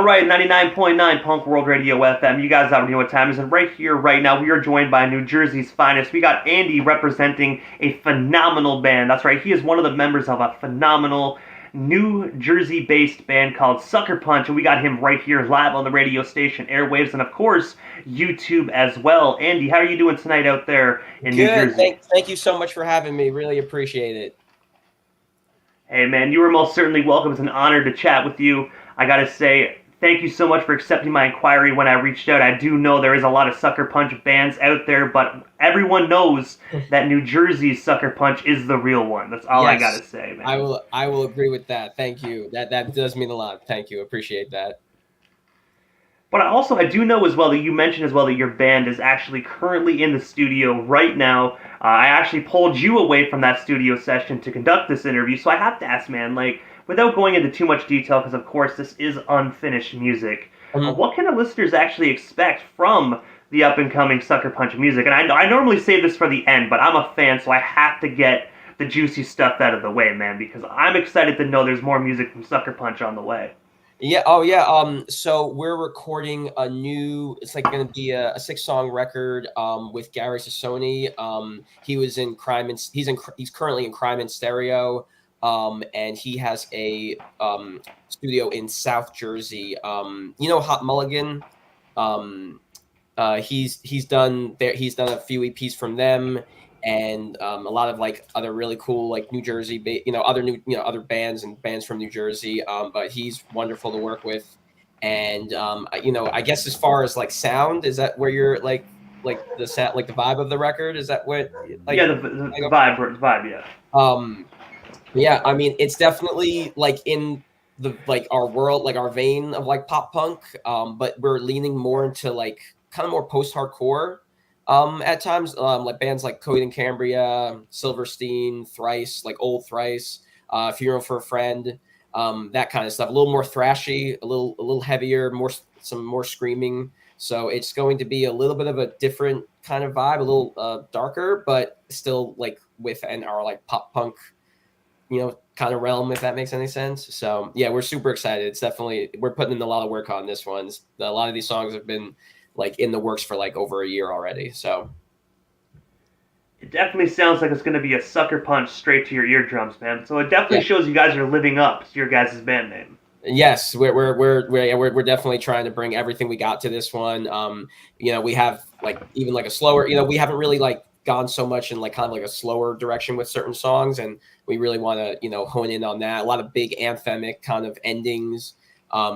right, 99.9 Punk World Radio FM. You guys already know what time it is. And right here, right now, we are joined by New Jersey's finest. We got Andy representing a phenomenal band. That's right, he is one of the members of a phenomenal New Jersey-based band called Sucker Punch. And we got him right here live on the radio station airwaves and, of course, YouTube as well. Andy, how are you doing tonight out there in New Jersey? Thank you so much for having me. Really appreciate it. Hey, man, you were most certainly welcome. It's an honor to chat with you. I gotta say, thank you so much for accepting my inquiry when I reached out. I do know there is a lot of Sucker Punch bands out there, but everyone knows that New Jersey's Sucker Punch is the real one. That's all I gotta say, man. I will agree with that. Thank you. That does mean a lot. Thank you. Appreciate that. But I do know as well that you mentioned as well that your band is actually currently in the studio right now. I actually pulled you away from that studio session to conduct this interview, so I have to ask, man, like, without going into too much detail, because of course this is unfinished music, what can the listeners actually expect from the up-and-coming Sucker Punch music? And I normally save this for the end, but I'm a fan, so I have to get the juicy stuff out of the way, man, because I'm excited to know there's more music from Sucker Punch on the way. Yeah. Oh, yeah. So we're recording a new. It's like going to be a 6-song record. With Gary Sassoni. He was in Crime and he's currently in Crime and Stereo. And he has a studio in South Jersey. Hot Mulligan. He's done a few EPs from them. And a lot of like other really cool like New Jersey, other bands from New Jersey. But he's wonderful to work with. And I guess as far as like sound, is that where you're like the set, like the vibe of the record? Is that what? Like, yeah, the vibe, yeah. Yeah, I mean, it's definitely like in the like our world, like our vein of like pop punk. But we're leaning more into like kind of more post-hardcore. At times, like bands like Coheed and Cambria, Silverstein, Thrice, like old Thrice, Funeral for a Friend, that kind of stuff. A little more thrashy, a little heavier, some more screaming. So it's going to be a little bit of a different kind of vibe, a little darker, but still like within our like pop punk, kind of realm, if that makes any sense. So yeah, we're super excited. It's definitely, we're putting in a lot of work on this one. A lot of these songs have been like in the works for like over a year already. So it definitely sounds like it's going to be a Sucker Punch straight to your eardrums, man. So it definitely shows you guys are living up to your guys' band name. Yes, we're definitely trying to bring everything we got to this one. We have like even like a slower, we haven't really like gone so much in like kind of like a slower direction with certain songs, and we really want to hone in on that. A lot of big anthemic kind of endings.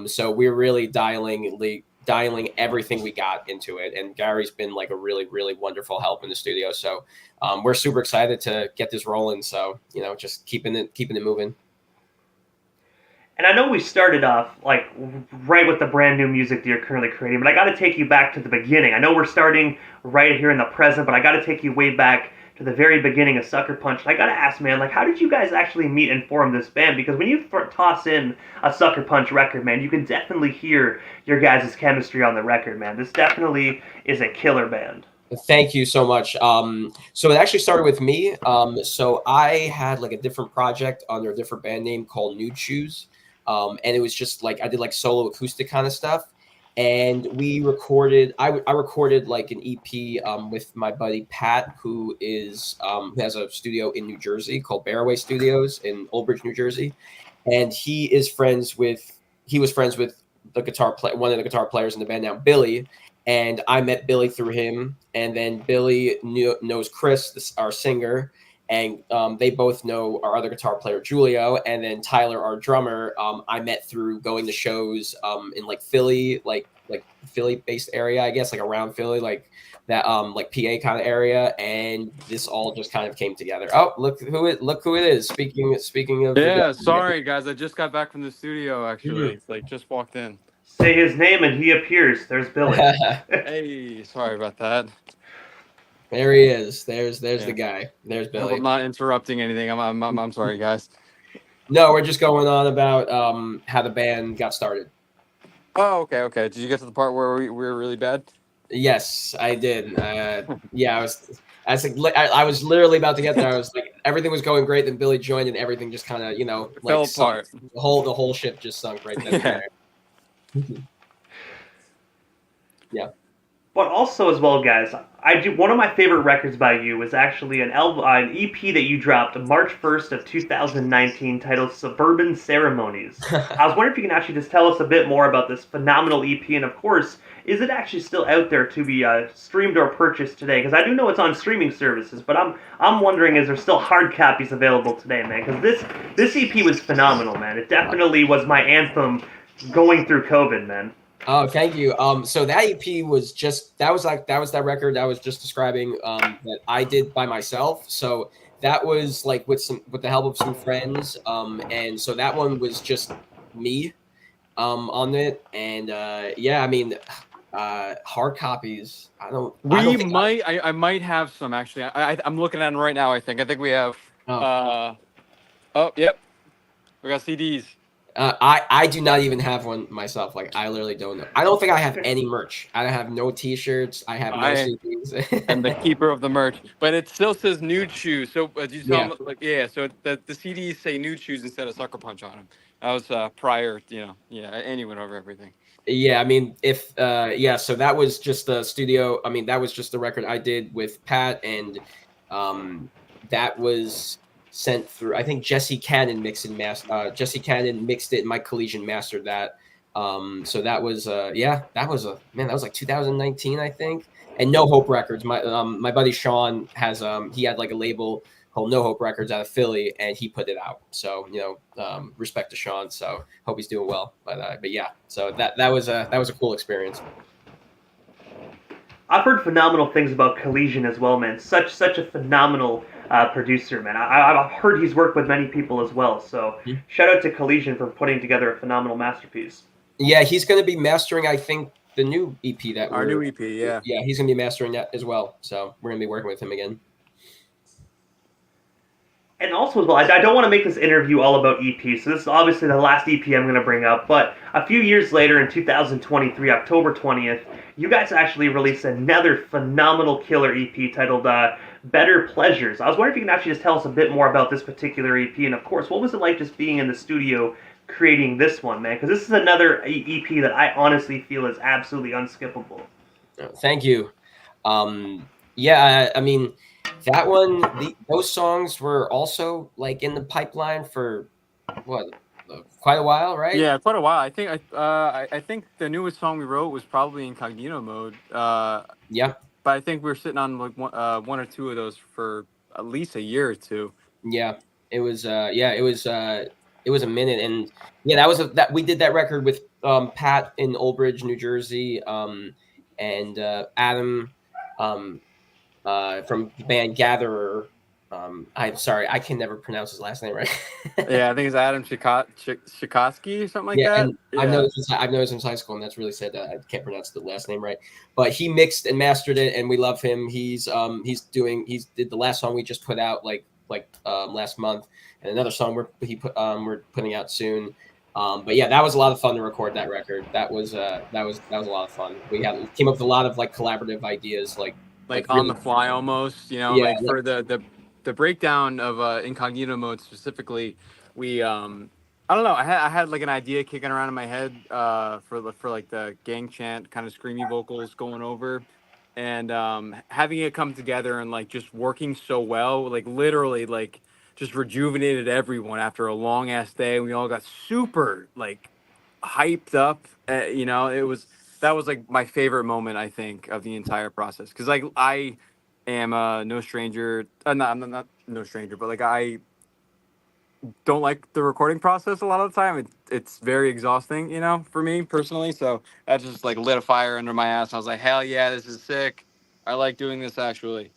So we're really dialing everything we got into it, and Gary's been like a really, really wonderful help in the studio. So we're super excited to get this rolling. So just keeping it moving. And I know we started off like right with the brand new music that you're currently creating, but I got to take you back to the beginning. I know we're starting right here in the present, but I got to take you way back to the very beginning of Sucker Punch. And I got to ask, man, like, how did you guys actually meet and form this band? Because when you toss in a Sucker Punch record, man, you can definitely hear your guys' chemistry on the record, man. This definitely is a killer band. Thank you so much. So it actually started with me. So I had like a different project under a different band name called Nude Shoes. And it was just like I did like solo acoustic kind of stuff. And we recorded, I recorded like an EP with my buddy Pat, who has a studio in New Jersey called Bearaway Studios in Old Bridge, New Jersey. And he was friends with the guitar player, one of the guitar players in the band now, Billy. And I met Billy through him. And then Billy knows Chris, our singer. And they both know our other guitar player, Julio, and then Tyler, our drummer. I met through going to shows in like Philly, like Philly-based area, I guess, like around Philly, like that, like PA kind of area. And this all just kind of came together. Oh, look who it is. Speaking of. Yeah, sorry guys, I just got back from the studio. Actually, like just walked in. Say his name and he appears. There's Billy. Hey, sorry about that. There he is. There's the guy. There's Billy. I'm not interrupting anything. I'm sorry, guys. No, we're just going on about how the band got started. Oh, okay. Did you get to the part where we were really bad? Yes, I did. Yeah, I was literally about to get there. I was like, everything was going great, then Billy joined, and everything just kind of, like fell apart. The whole ship just sunk right then and there. Yeah. But also as well, guys, I do one of my favorite records by you is actually an EP that you dropped March 1st of 2019 titled Suburban Ceremonies. I was wondering if you can actually just tell us a bit more about this phenomenal EP, and of course, is it actually still out there to be streamed or purchased today? Because I do know it's on streaming services, but I'm wondering, is there still hard copies available today, man? Because this EP was phenomenal, man. It definitely was my anthem going through COVID, man. Oh, thank you. So that EP was just that was that record I was just describing that I did by myself. So that was like with the help of some friends. And so that one was just me on it. And yeah, I mean hard copies. I don't think I might have some actually. I'm looking at them right now. I think we have. oh. Oh, yep. We got CDs. I do not even have one myself. Like I literally don't know. I don't think I have any merch. I have no T-shirts. I have no CDs. I'm the keeper of the merch, but it still says Nude Shoes. So you tell them, like, yeah. So the CDs say Nude Shoes instead of Sucker Punch on them. That was prior, Yeah, Annie went over everything. Yeah, I mean, if yeah, so that was just the studio. I mean, that was just the record I did with Pat, and that was sent through. I think Jesse Cannon mixed and Jesse Cannon mixed it, and Mike Collegian mastered that. So that was yeah, that was like 2019, I think. And No Hope Records. My buddy Sean has he had like a label called No Hope Records out of Philly, and he put it out. So respect to Sean. So hope he's doing well. But yeah, so that was a cool experience. I've heard phenomenal things about Collegian as well, man. Such a phenomenal producer, man. I've heard he's worked with many people as well. So shout out to Collegian for putting together a phenomenal masterpiece. Yeah, he's going to be mastering, I think, the new EP our new EP. Yeah, he's going to be mastering that as well. So we're going to be working with him again. And also as well, I don't want to make this interview all about EPs, so this is obviously the last EP I'm going to bring up, but a few years later in 2023, October 20th, you guys actually released another phenomenal killer EP titled Better Pleasures. I was wondering if you can actually just tell us a bit more about this particular EP, and of course, what was it like just being in the studio creating this one, man? Because this is another EP that I honestly feel is absolutely unskippable. Thank you. Yeah, I mean, that one, those songs were also like in the pipeline for quite a while, right? Yeah, quite a while. I think the newest song we wrote was probably Incognito Mode. Yeah. But I think we were sitting on like one or two of those for at least a year or two. Yeah, it was. It was a minute, and yeah, that we did that record with Pat in Old Bridge, New Jersey, and Adam from the band Gatherer. I'm sorry, I can never pronounce his last name right. Yeah, I think it's Adam Chikoski or something like that. And yeah. I've known him since high school, and that's really sad that I can't pronounce the last name right. But he mixed and mastered it, and we love him. He did the last song we just put out like last month, and another song we're putting out soon. But yeah, that was a lot of fun to record that record. That was a lot of fun. We came up with a lot of like collaborative ideas, like on the fly almost, for the breakdown of Incognito Mode specifically. We I don't know, I had like an idea kicking around in my head for like the gang chant kind of screamy vocals going over, and having it come together and like just working so well, like literally like just rejuvenated everyone after a long ass day. We all got super like hyped up. That was like my favorite moment, I think, of the entire process, because like I am no stranger. I'm not no stranger, but like I don't like the recording process a lot of the time. It's very exhausting, for me personally. So that just like lit a fire under my ass. I was like, hell yeah, this is sick. I like doing this actually.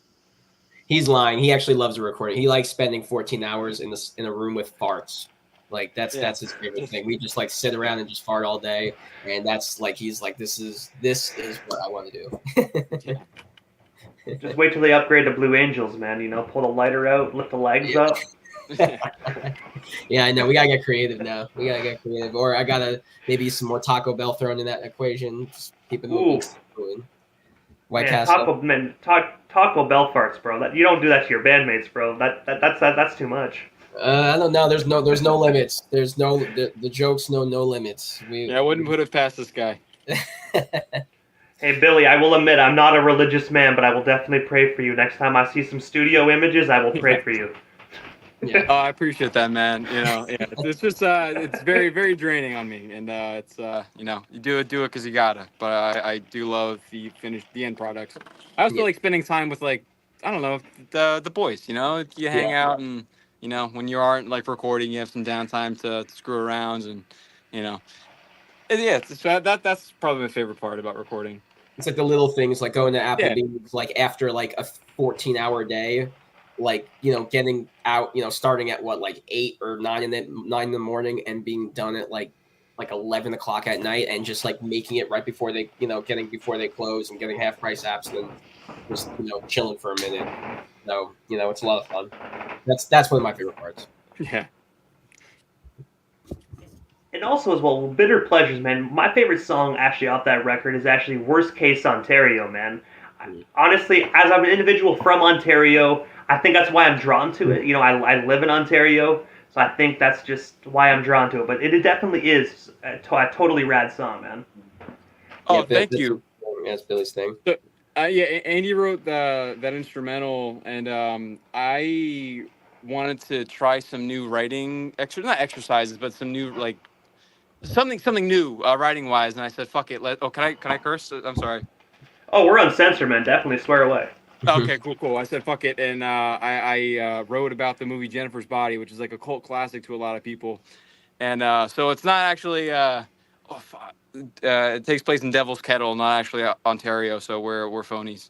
He's lying. He actually loves the recording. He likes spending 14 hours in a room with farts. Like that's his favorite thing. We just like sit around and just fart all day, and that's like he's like this is what I want to do. Just wait till they upgrade to Blue Angels, man. Pull the lighter out, lift the legs up. Yeah, I know. We gotta get creative now. Or I gotta maybe some more Taco Bell thrown in that equation. Just keep it moving. White Castle. Taco Bell farts, bro. You don't do that to your bandmates, bro. That's too much. I don't know. There's no limits. There's the jokes no limits. I wouldn't put it past this guy. Hey, Billy, I will admit I'm not a religious man, but I will definitely pray for you. Next time I see some studio images, I will pray for you. Yeah. Oh, I appreciate that, man. It's just it's very, very draining on me, and it's you do it because you gotta. But I do love the end products. I also like spending time with, like, I don't know, the boys. You hang out, and when you aren't like recording, you have some downtime to screw around, and that's probably my favorite part about recording. It's like the little things, like going to Applebee's, like after like a 14-hour day, like getting out, starting at what, like 8 or 9 in the morning and being done at like 11 o'clock at night, and just like making it right before they getting before they close and getting half price apps, and then just chilling for a minute. So it's a lot of fun. That's one of my favorite parts. Yeah. And also as well, Bitter Pleasures, man. My favorite song actually off that record is actually Worst Case Ontario, man. Honestly, as I'm an individual from Ontario, I think that's why I'm drawn to it. I live in Ontario, so I think that's just why I'm drawn to it. But it definitely is a totally rad song, man. Oh, thank you. That's Billy's thing. So, Andy wrote that instrumental, and I wanted to try some new writing, not exercises, but some new, like, something new writing wise. And I said, "Fuck it." Can I curse? I'm sorry. Oh, we're uncensored, man. Definitely swear away. Okay, cool. I said, "Fuck it," and I wrote about the movie Jennifer's Body, which is like a cult classic to a lot of people. And so it's not actually. It takes place in Devil's Kettle, not actually Ontario. So we're phonies.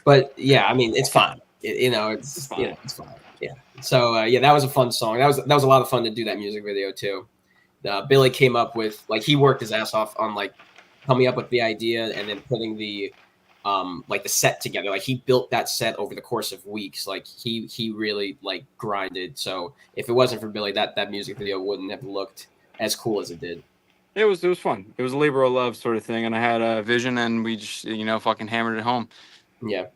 But yeah, I mean, it's fine. It's fine. It's fine. Yeah. So that was a fun song. That was a lot of fun to do that music video too. Billy came up with, like, he worked his ass off on like coming up with the idea and then putting the like the set together. Like, he built that set over the course of weeks. Like, he really like grinded. So if it wasn't for Billy, that music video wouldn't have looked as cool as it did. It was fun. It was a labor of love sort of thing, and I had a vision, and we just fucking hammered it home. Yeah.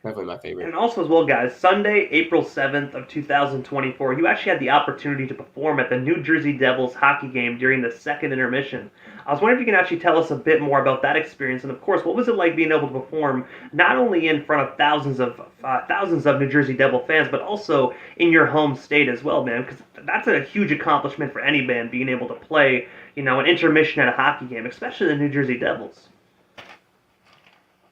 Definitely my favorite. And also as well, guys, Sunday, April 7th of 2024, you actually had the opportunity to perform at the New Jersey Devils hockey game during the second intermission. I was wondering if you can actually tell us a bit more about that experience, and of course, what was it like being able to perform not only in front of thousands of New Jersey Devil fans, but also in your home state as well, man? Because that's a huge accomplishment for any band, being able to play, an intermission at a hockey game, especially the New Jersey Devils.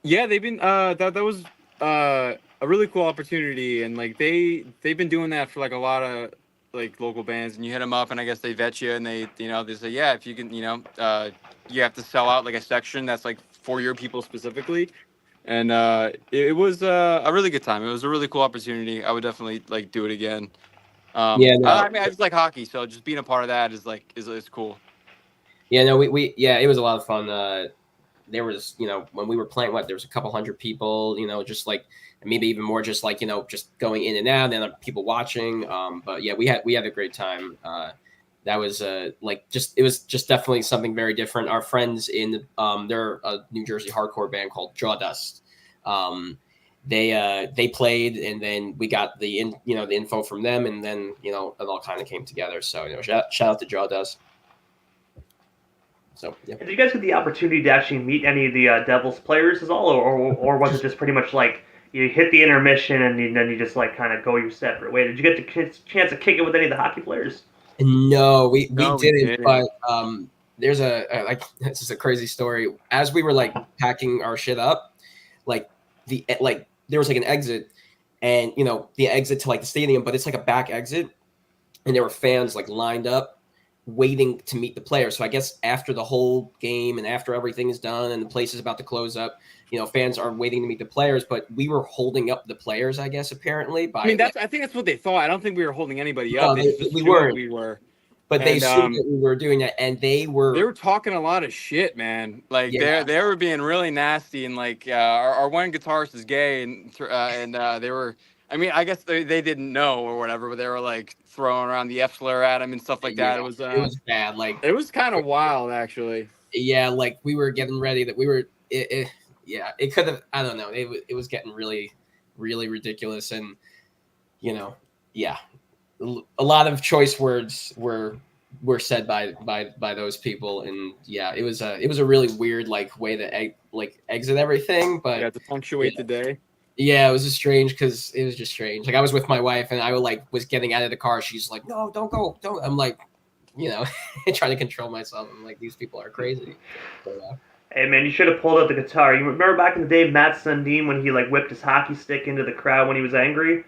Yeah, they've been that was a really cool opportunity, and like they've been doing that for like a lot of like local bands, and you hit them up, and I guess they vet you, and they they say, yeah, if you can, you have to sell out like a section that's like for your people specifically, and it was a really good time. It was a really cool opportunity. I would definitely like do it again. I mean, I just like hockey, so just being a part of that is cool. Yeah, no, we it was a lot of fun. There was, when we were playing, there was a couple hundred people, just like maybe even more, just like, just going in and out, and then people watching. But yeah, we had a great time. That was it was just definitely something very different. Our friends they're a New Jersey hardcore band called Jawdust. They played, and then we got the info from them, and then it all kind of came together. So shout out to Jawdust. So, yeah. Did you guys get the opportunity to actually meet any of the Devils players at all, or was it just pretty much like you hit the intermission and then you just like kind of go your separate way? Did you get the chance to kick it with any of the hockey players? No, we didn't. But there's this is a crazy story. As we were like packing our shit up, like there was like an exit, and the exit to like the stadium, but it's like a back exit, and there were fans like lined up, waiting to meet the players. So I guess after the whole game and after everything is done and the place is about to close up, fans are waiting to meet the players, but we were holding up the players, I guess, apparently. I think that's what they thought. I don't think we were holding anybody up. We were. But they assumed that we were doing that, and they were talking a lot of shit, man. Like they were being really nasty, and like our one guitarist is gay, and they were. I mean, I guess they didn't know or whatever, but they were like throwing around the F slur at him and stuff like that. It was bad. Like, it was kind of wild, actually. Yeah, like we were getting ready that we were. It could have. I don't know. It was getting really, really ridiculous, and yeah, a lot of choice words were said by those people, and yeah, it was a really weird like way to exit everything, but to punctuate the day. Yeah, it was just strange because it was just strange. Like I was with my wife and I was getting out of the car. She's like, "No, don't go, don't." I'm like, trying to control myself. I'm like, these people are crazy. So, Hey man, you should have pulled out the guitar. You remember back in the day, Matt Sundin, when he like whipped his hockey stick into the crowd when he was angry,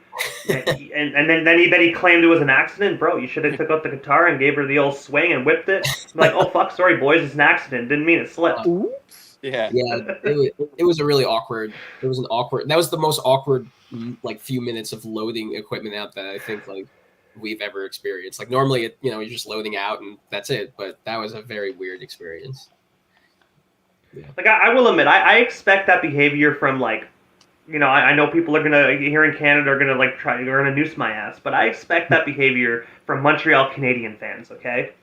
and then he claimed it was an accident, bro. You should have took out the guitar and gave her the old swing and whipped it. I'm like, oh fuck, sorry boys, it's an accident. Didn't mean it slipped. Yeah. It was a really awkward. It was an awkward. That was the most awkward like few minutes of loading equipment out that I think like we've ever experienced. Like normally, you're just loading out and that's it. But that was a very weird experience. Yeah. Like I will admit, I expect that behavior from like, I know people are gonna here in Canada are gonna like they're gonna noose my ass, but I expect that behavior from Montreal Canadian fans. Okay.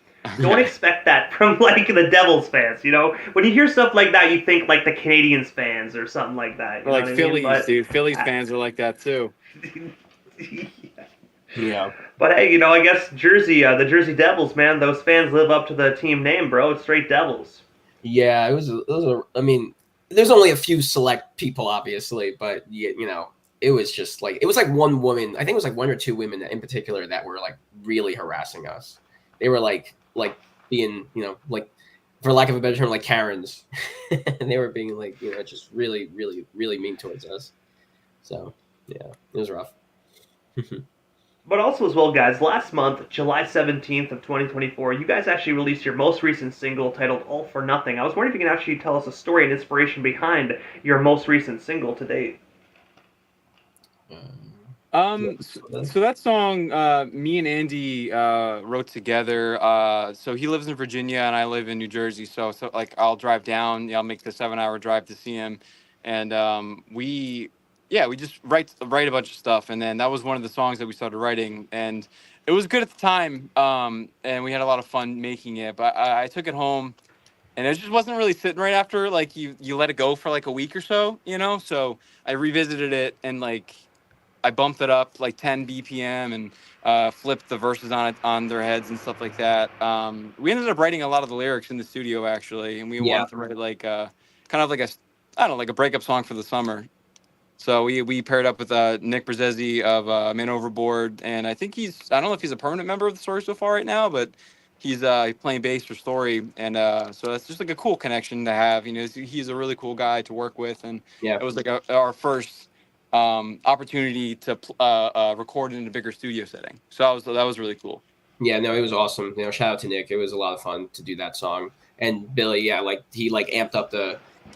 Don't expect that from like the Devils fans. When you hear stuff like that, you think like the Canadians fans or something like that. Or like Phillies, dude. Phillies fans are like that too. Yeah. But hey, I guess the Jersey Devils, man, those fans live up to the team name, bro. It's straight Devils. Yeah, it was. I mean, there's only a few select people, obviously, but it was just like it was like one woman. I think it was like one or two women in particular that were like really harassing us. They were like being, like for lack of a better term, like Karens, and they were being like, just really, really, really mean towards us. So yeah, it was rough. But also as well, guys, last month, July 17th of 2024, you guys actually released your most recent single titled All for Nothing. I was wondering if you can actually tell us a story and inspiration behind your most recent single to date. So that song, me and Andy wrote together. So he lives in Virginia and I live in New Jersey. So like I'll drive down, I'll make the 7-hour drive to see him. And we just write a bunch of stuff. And then that was one of the songs that we started writing. And it was good at the time. And we had a lot of fun making it. But I took it home and it just wasn't really sitting right after like you let it go for like a week or so, So I revisited it and like I bumped it up like 10 BPM and flipped the verses on their heads and stuff like that. We ended up writing a lot of the lyrics in the studio actually, and we wanted to write like kind of like like a breakup song for the summer. So we paired up with Nick Brzezzi of Man Overboard, and I think I don't know if he's a permanent member of the Story so far right now, but he's playing bass for Story, and so that's just like a cool connection to have. He's a really cool guy to work with, and it was like our first opportunity to record in a bigger studio setting. So that was really cool. Yeah, no, it was awesome. Shout out to Nick. It was a lot of fun to do that song. And Billy, yeah, like he like amped up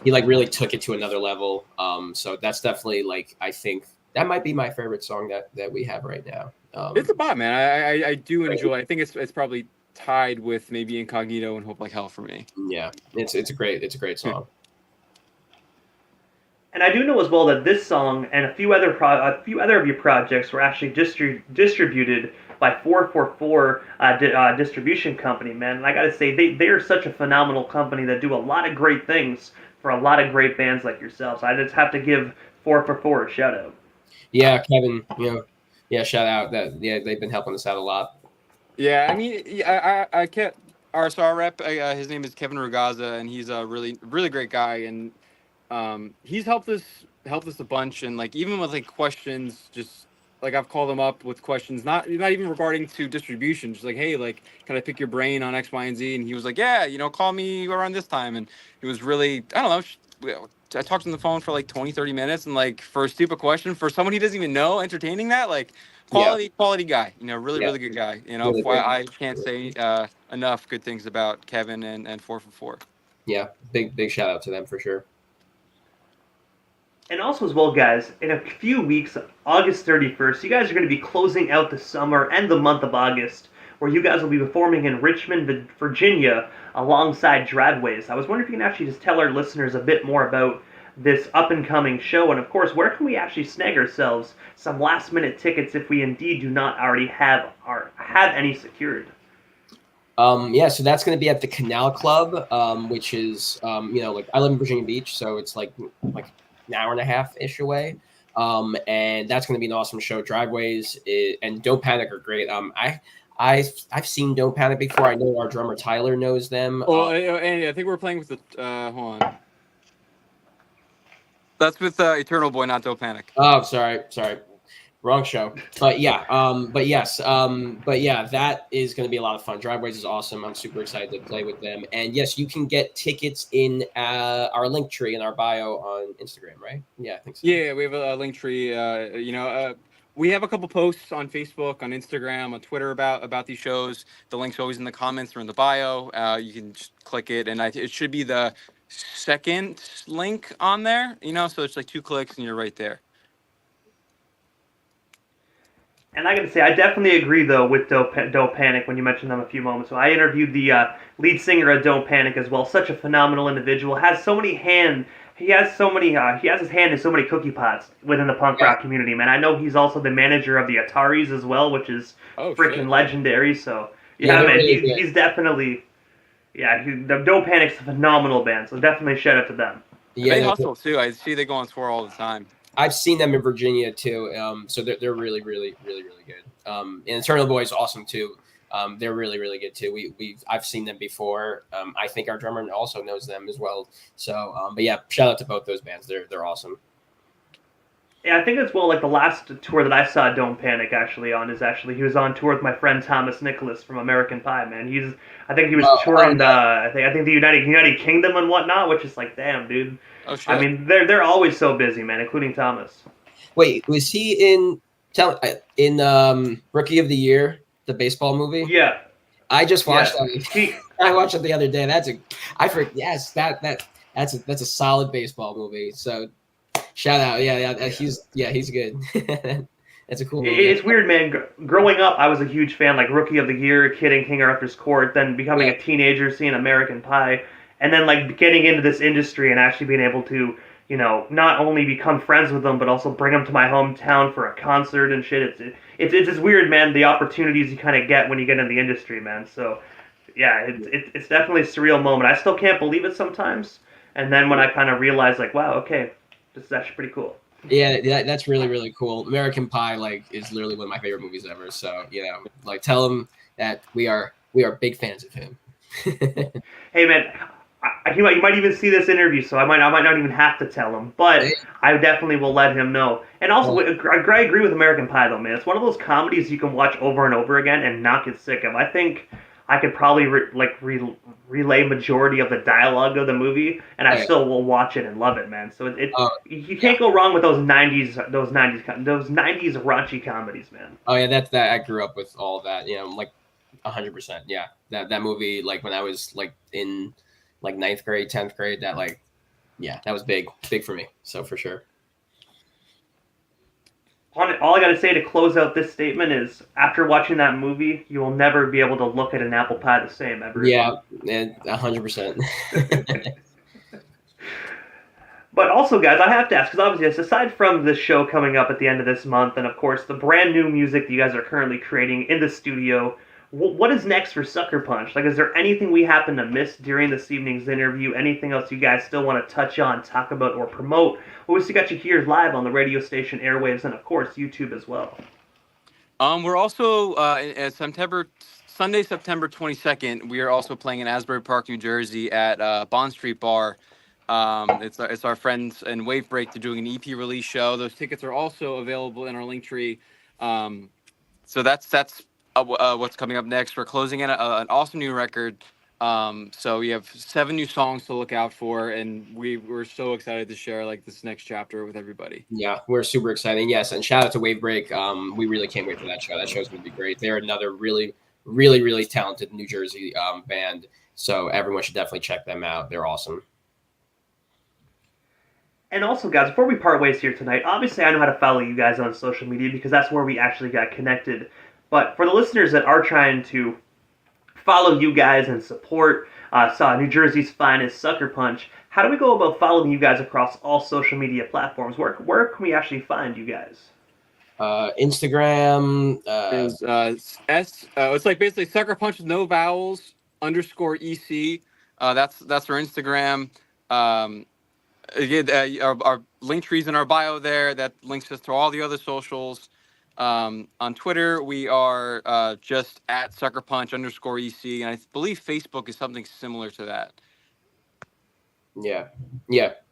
he like really took it to another level. So that's definitely like I think that might be my favorite song that we have right now. It's a bop, man. I do enjoy. I think it's probably tied with maybe Incognito and Hope Like Hell for me. Yeah, it's a great song. And I do know as well that this song and a few other of your projects were actually distributed by 444 distribution company, man. And I gotta say, they are such a phenomenal company that do a lot of great things for a lot of great bands like yourselves. I just have to give 444 a shout out. Yeah, Kevin, shout out. They've been helping us out a lot. Yeah, I mean, I can't. Our rep, his name is Kevin Rugaza, and he's a really, really great guy, and he's helped us a bunch, and like even with like questions, just like I've called him up with questions, not even regarding to distribution, just like, hey, like, can I pick your brain on X, Y, and Z? And he was like, yeah, call me around this time. And it was really, I don't know, I talked on the phone for like 20-30 minutes, and like for a stupid question for someone he doesn't even know, entertaining that, like quality guy, really really good guy. Really I can't say enough good things about Kevin and 444. Yeah, big shout out to them for sure. And also as well, guys, in a few weeks, August 31st, you guys are going to be closing out the summer and the month of August, where you guys will be performing in Richmond, Virginia, alongside Dragways. I was wondering if you can actually just tell our listeners a bit more about this up-and-coming show, and of course, where can we actually snag ourselves some last-minute tickets if we indeed do not already have any secured? So that's going to be at the Canal Club, which is, like I live in Virginia Beach, so it's like an hour and a half-ish away. And that's going to be an awesome show. Driveways and Don't Panic are great. I've seen Don't Panic before. I know our drummer Tyler knows them. Oh, and I think we're playing with the hold on. That's with Eternal Boy, not Don't Panic. Oh, sorry. Wrong show. But yeah, but yeah, that is going to be a lot of fun. Driveways is awesome. I'm super excited to play with them. And yes, you can get tickets in our Linktree in our bio on Instagram, right? Yeah, I think so. Yeah, we have a Linktree. We have a couple posts on Facebook, on Instagram, on Twitter about these shows. The link's always in the comments or in the bio. You can just click it, and it should be the second link on there. So it's like 2 clicks and you're right there. And I gotta say, I definitely agree though with Don't Panic when you mentioned them a few moments ago. I interviewed the lead singer of Don't Panic as well. Such a phenomenal individual. Has so many He has so many. He has his hand in so many cookie pots within the punk rock community, man. I know he's also the manager of the Ataris as well, which is freaking legendary. So yeah, man, really he's definitely. Yeah, the Don't Panic's a phenomenal band. So definitely shout out to them. Yeah, they hustle too. I see they go on tour all the time. I've seen them in Virginia too, so they're really good. And Eternal Boy is awesome too. They're really good too. I've seen them before. I think our drummer also knows them as well. So, but yeah, shout out to both those bands. They're awesome. Yeah, I think as well. Like the last tour that I saw Don't Panic he was on tour with my friend Thomas Nicholas from American Pie. Man, I think he was touring I think the United Kingdom and whatnot, which is like, damn, dude. Oh, shit. I mean, they're always so busy, man, including Thomas. Wait, was he in Rookie of the Year, the baseball movie? Yeah, I just watched that. I watched it the other day. That's a solid baseball movie. So shout out, he's good. That's a cool movie. It's weird, man. Growing up, I was a huge fan, like Rookie of the Year, Kid in King Arthur's Court, then becoming a teenager, seeing American Pie. And then, like, getting into this industry and actually being able to, not only become friends with them, but also bring them to my hometown for a concert and shit. It's just weird, man, the opportunities you kind of get when you get in the industry, man. So, yeah, it's definitely a surreal moment. I still can't believe it sometimes. And then when I kind of realize, like, wow, okay, this is actually pretty cool. Yeah, that's really cool. American Pie, like, is literally one of my favorite movies ever. So, like, tell him that we are big fans of him. Hey, man. You might even see this interview, so I might not even have to tell him, but I definitely will let him know. And also, I agree with American Pie, though, man. It's one of those comedies you can watch over and over again and not get sick of. I think I could probably relay majority of the dialogue of the movie, and I still will watch it and love it, man. So you can't go wrong with those '90s raunchy comedies, man. Oh yeah, that I grew up with all of that. Like 100%. Yeah, that movie, like when I was like in like 9th grade, 10th grade, that was big for me. So for sure. All I gotta say to close out this statement is, after watching that movie, you will never be able to look at an apple pie the same ever. Yeah, 100%. But also, guys, I have to ask, because obviously, aside from the show coming up at the end of this month, and of course the brand new music that you guys are currently creating in the studio, what is next for Sucker Punch? Like, is there anything we happen to miss during this evening's interview? Anything else you guys still want to touch on, talk about, or promote? We still got you here live on the radio station airwaves, and of course YouTube as well. We're also Sunday, September 22nd. We are also playing in Asbury Park, New Jersey, at Bond Street Bar. It's our friends in Wave Break. They're doing an EP release show. Those tickets are also available in our Linktree. So that's what's coming up next. We're closing in an awesome new record. So we have 7 new songs to look out for, and we're so excited to share like this next chapter with everybody. Yeah, we're super excited. Yes, and shout out to Wave Break. We really can't wait for that show. That show's going to be great. They're another really talented New Jersey band. So everyone should definitely check them out. They're awesome. And also, guys, before we part ways here tonight, obviously I know how to follow you guys on social media because that's where we actually got connected. But for the listeners that are trying to follow you guys and support New Jersey's finest, Sucker Punch, how do we go about following you guys across all social media platforms? Where can we actually find you guys? Instagram is it's like basically Sucker Punch with no vowels _EC. That's our Instagram. Again, our link trees in our bio there. That links us to all the other socials. On Twitter, we are just at suckerpunch_EC, and I believe Facebook is something similar to that. Yeah.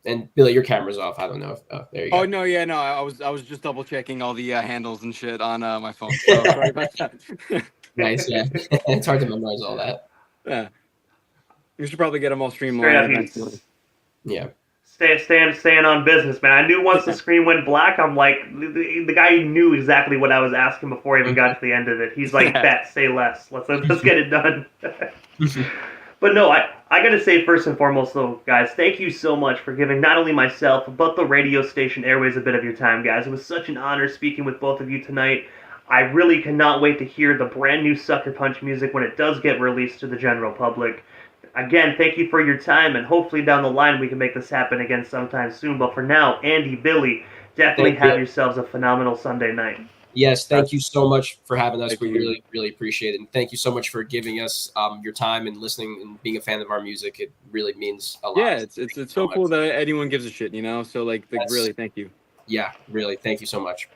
And Billy, your camera's off. I don't know. There you go. Oh no, yeah, no. I was just double checking all the handles and shit on my phone. So sorry about that. Nice. Yeah, it's hard to memorize all that. Yeah, we should probably get them all streamlined eventually. Yeah. Staying on business, man. I knew once the screen went black, I'm like, the guy knew exactly what I was asking before I even got to the end of it. He's like, bet, say less. Let's get it done. But no, I gotta say first and foremost though, guys, thank you so much for giving not only myself, but the radio station Airways a bit of your time, guys. It was such an honor speaking with both of you tonight. I really cannot wait to hear the brand new Sucker Punch music when it does get released to the general public. Again, thank you for your time, and hopefully down the line we can make this happen again sometime soon. But for now, Andy, Billy, definitely have yourselves a phenomenal Sunday night. Yes, thank you so much for having us. We really, really appreciate it. And thank you so much for giving us your time and listening and being a fan of our music. It really means a lot. Yeah, it's so cool that anyone gives a shit, you know? So, like really, thank you. Yeah, really. Thank you so much.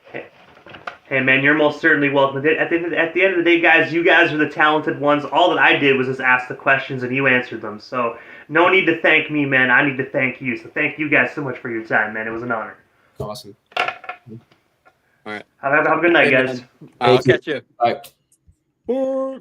Hey, man, you're most certainly welcome. At the end of the day, guys, you guys are the talented ones. All that I did was just ask the questions and you answered them. So no need to thank me, man. I need to thank you. So thank you guys so much for your time, man. It was an honor. Awesome. All right. Have a good night, guys. I'll catch you. Bye. Bye.